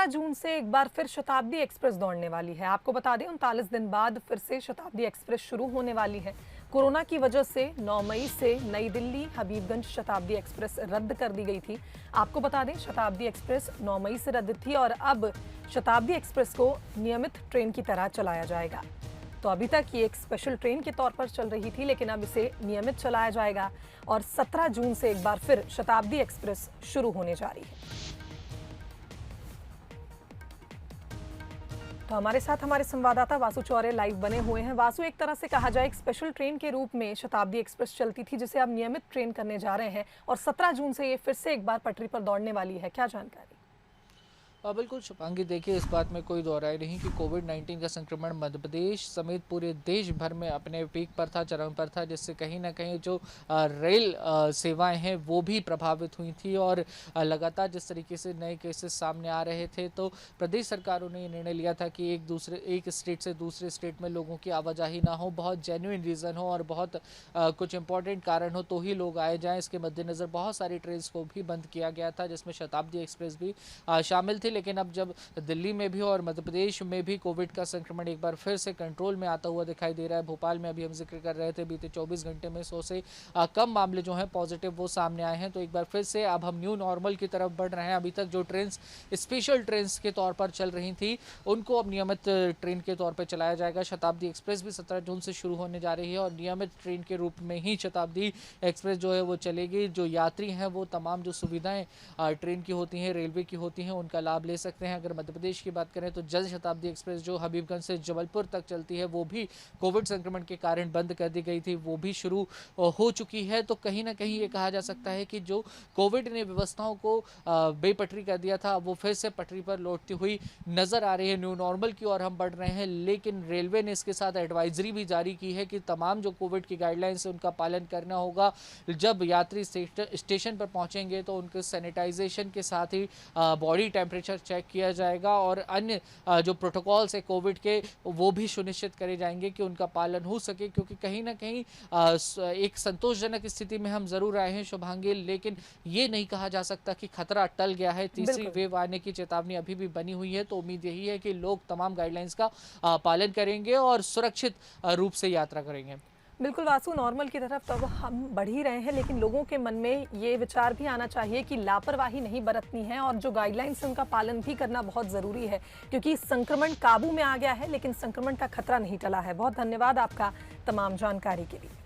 जून से एक बार फिर शताब्दी एक्सप्रेस दौड़ने वाली है। आपको बता दें 39 दिन बाद फिर से शताब्दी एक्सप्रेस शुरू होने वाली है। कोरोना की वजह से 9 मई से नई दिल्ली हबीबगंज शताब्दी एक्सप्रेस रद्द कर दी गई थी। आपको बता दें शताब्दी एक्सप्रेस 9 मई से रद्द थी और अब शताब्दी एक्सप्रेस को नियमित ट्रेन की तरह चलाया जाएगा। तो अभी तक ये एक स्पेशल ट्रेन के तौर पर चल रही थी, लेकिन अब इसे नियमित चलाया जाएगा और 17 जून से एक बार फिर शताब्दी एक्सप्रेस शुरू होने जा रही है। तो हमारे साथ हमारे संवाददाता वासु चौरे लाइव बने हुए हैं। वासु, एक तरह से कहा जाए एक स्पेशल ट्रेन के रूप में शताब्दी एक्सप्रेस चलती थी, जिसे अब नियमित ट्रेन करने जा रहे हैं और 17 जून से ये फिर से एक बार पटरी पर दौड़ने वाली है। क्या जानकारी? बिल्कुल शुभांगी, देखिए इस बात में कोई दो राय नहीं कि कोविड-19 का संक्रमण मध्य प्रदेश समेत पूरे देश भर में अपने पीक पर था, चरम पर था, जिससे कहीं ना कहीं जो रेल सेवाएं हैं वो भी प्रभावित हुई थी और लगातार जिस तरीके से नए केसेस सामने आ रहे थे, तो प्रदेश सरकारों ने ये निर्णय लिया था कि एक स्टेट से दूसरे स्टेट में लोगों की आवाजाही ना हो, बहुत जेन्युइन रीज़न हो और बहुत कुछ इंपॉर्टेंट कारण हो तो ही लोग आए जाएँ। इसके मद्देनज़र बहुत सारी ट्रेन को भी बंद किया गया था, जिसमें शताब्दी एक्सप्रेस भी शामिल थी। लेकिन अब जब दिल्ली में भी और मध्य प्रदेश में भी कोविड का संक्रमण एक बार फिर से कंट्रोल में आता हुआ दिखाई दे रहा है। भोपाल में अभी हम जिक्र कर रहे थे, बीते 24 घंटे में 100 से कम मामले जो हैं पॉजिटिव वो सामने आए हैं। तो एक बार फिर से अब हम न्यू नॉर्मल की तरफ बढ़ रहे हैं। अभी तक जो ट्रेन स्पेशल ट्रेन के तौर पर चल रही थी उनको अब नियमित ट्रेन के तौर पर चलाया जाएगा। शताब्दी एक्सप्रेस भी 17 जून से शुरू होने जा रही है और नियमित ट्रेन के रूप में ही शताब्दी एक्सप्रेस जो है वो चलेगी। जो यात्री हैं वो तमाम जो सुविधाएं ट्रेन की होती हैं, रेलवे की होती हैं, उनका लाभ ले सकते हैं। अगर मध्य प्रदेश की बात करें तो जल शताब्दी एक्सप्रेस जो हबीबगंज से जबलपुर तक चलती है वो भी कोविड संक्रमण के कारण बंद कर दी गई थी, वो भी शुरू हो चुकी है। तो कहीं ना कहीं ये कहा जा सकता है कि जो कोविड ने व्यवस्थाओं को बेपटरी कर दिया था वो फिर से पटरी पर लौटती हुई नजर आ रही है। न्यू नॉर्मल की ओर हम बढ़ रहे हैं, लेकिन रेलवे ने इसके साथ एडवाइजरी भी जारी की है कि तमाम जो कोविड की गाइडलाइंस है उनका पालन करना होगा। जब यात्री स्टेशन पर पहुंचेंगे तो उनके सैनिटाइजेशन के साथ ही बॉडी टेम्परेचर चेक किया जाएगा और अन्य जो प्रोटोकॉल्स है कोविड के वो भी सुनिश्चित करे जाएंगे कि उनका पालन हो सके, क्योंकि कहीं ना कहीं एक संतोषजनक स्थिति में हम जरूर आए हैं शुभांगी, लेकिन ये नहीं कहा जा सकता कि खतरा टल गया है। तीसरी वेव आने की चेतावनी अभी भी बनी हुई है। तो उम्मीद यही है कि लोग तमाम गाइडलाइंस का पालन करेंगे और सुरक्षित रूप से यात्रा करेंगे। बिल्कुल वासु, नॉर्मल की तरफ तो हम बढ़ ही रहे हैं, लेकिन लोगों के मन में ये विचार भी आना चाहिए कि लापरवाही नहीं बरतनी है और जो गाइडलाइंस है उनका पालन भी करना बहुत ज़रूरी है, क्योंकि संक्रमण काबू में आ गया है लेकिन संक्रमण का खतरा नहीं टला है। बहुत धन्यवाद आपका तमाम जानकारी के लिए।